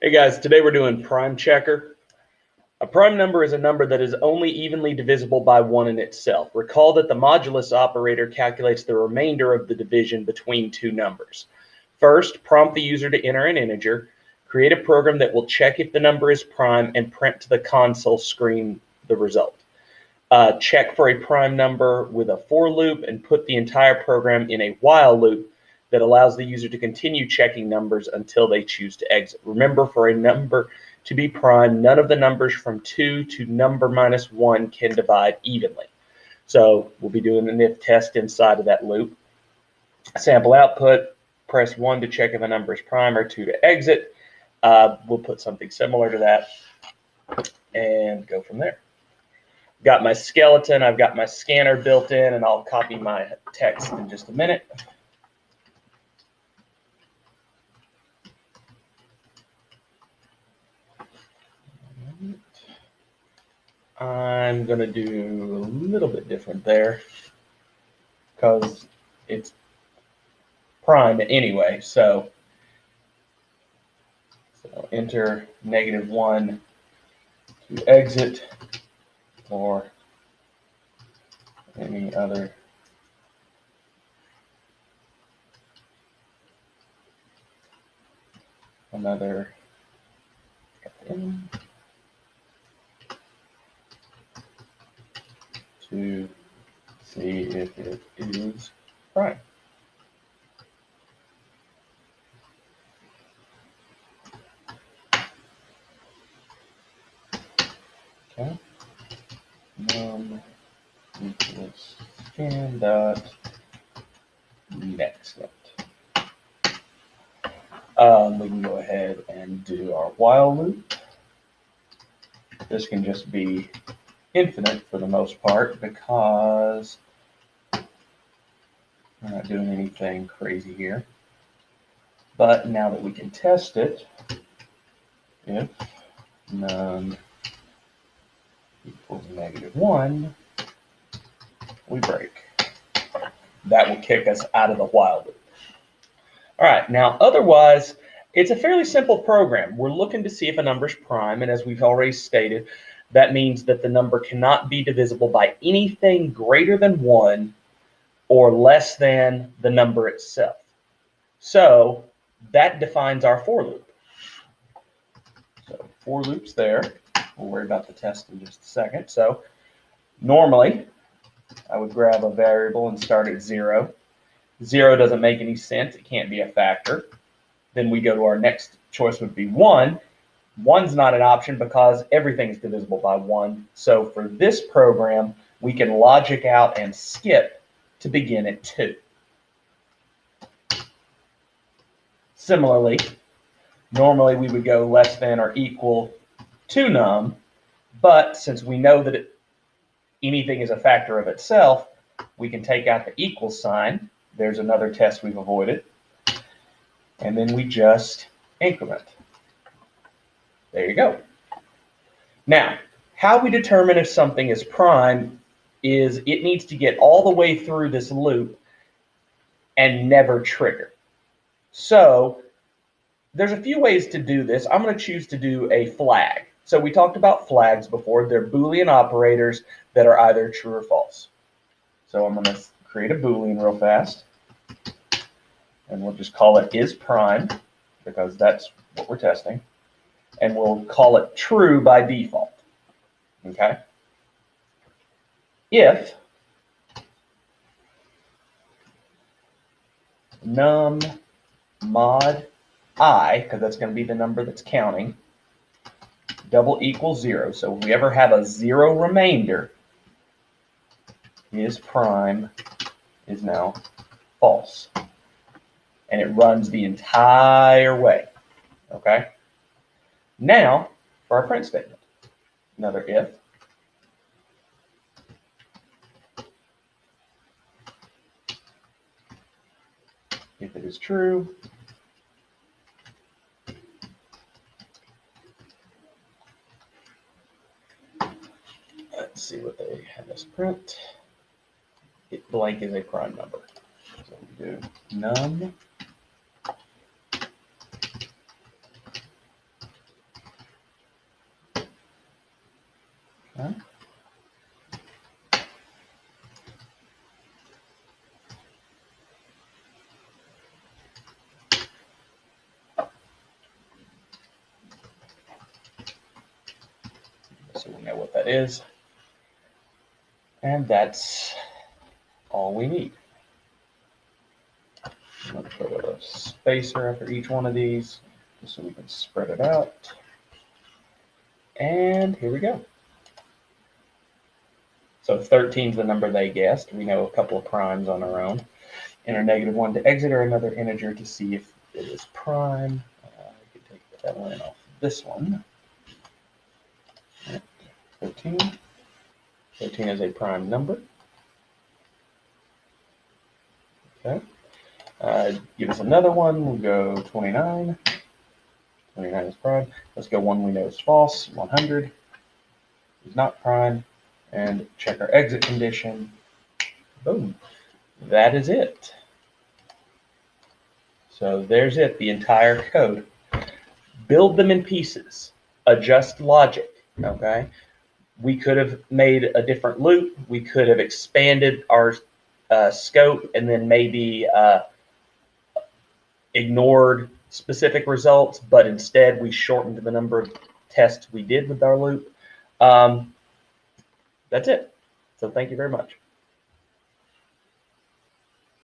Hey guys, today we're doing prime checker. A prime number is a number that is only evenly divisible by 1 in itself. Recall that the modulus operator calculates the remainder of the division between two numbers. First, prompt the user to enter an integer, create a program that will check if the number is prime, and print to the console screen the result. Check for a prime number with a for loop and put the entire program in a while loop that allows the user to continue checking numbers until they choose to exit. Remember, for a number to be prime, none of the numbers from 2 to number minus 1 can divide evenly. So we'll be doing an if test inside of that loop. Sample output, press 1 to check if a number is prime or 2 to exit. We'll put something similar to that and go from there. Got my skeleton, I've got my scanner built in, and I'll copy my text in just a minute. I'm going to do a little bit different there because it's prime anyway. So enter -1 to exit or any other another to see if it is prime. Okay. Num equals scan dot next. We can go ahead and do our while loop. This can just be infinite for the most part because we're not doing anything crazy here. But now that we can test it, if num equals -1, we break. That will kick us out of the while loop. All right, now otherwise, it's a fairly simple program. We're looking to see if a number is prime, and as we've already stated, that means that the number cannot be divisible by anything greater than 1 or less than the number itself. So that defines our for loop. So for loop's there. We'll worry about the test in just a second. So normally, I would grab a variable and start at 0. 0 doesn't make any sense. It can't be a factor. Then we go to our next choice would be 1. 1's not an option because everything is divisible by 1. So for this program, we can logic out and skip to begin at 2. Similarly, normally we would go less than or equal to num, but since we know that anything is a factor of itself, we can take out the equal sign. There's another test we've avoided. And then we just increment. There you go. Now, how we determine if something is prime is it needs to get all the way through this loop and never trigger. So there's a few ways to do this. I'm going to choose to do a flag. So we talked about flags before. They're Boolean operators that are either true or false. So I'm going to create a Boolean real fast. And we'll just call it is prime because that's what we're testing. And we'll call it true by default. Okay? If num mod I, because that's going to be the number that's counting, double equals 0. So if we ever have a 0 remainder, is prime is now false. And it runs the entire way. Okay? Now, for our print statement, another if. If it is true, let's see what they have us print. It blank is a prime number. So we do num All right. So we know what that is. And that's all we need. I'm going to put a spacer after each one of these just so we can spread it out. And here we go. So 13 is the number they guessed. We know a couple of primes on our own. Enter -1 to exit or another integer to see if it is prime. I could take that one off this one. 13. 13 is a prime number. Okay. Give us another one. We'll go 29. 29 is prime. Let's go one we know is false. 100 is not prime. And check our exit condition. Boom. That is it. So there's it, the entire code. Build them in pieces. Adjust logic, okay? We could have made a different loop. We could have expanded our scope and then maybe ignored specific results, but instead we shortened the number of tests we did with our loop. That's it. So thank you very much.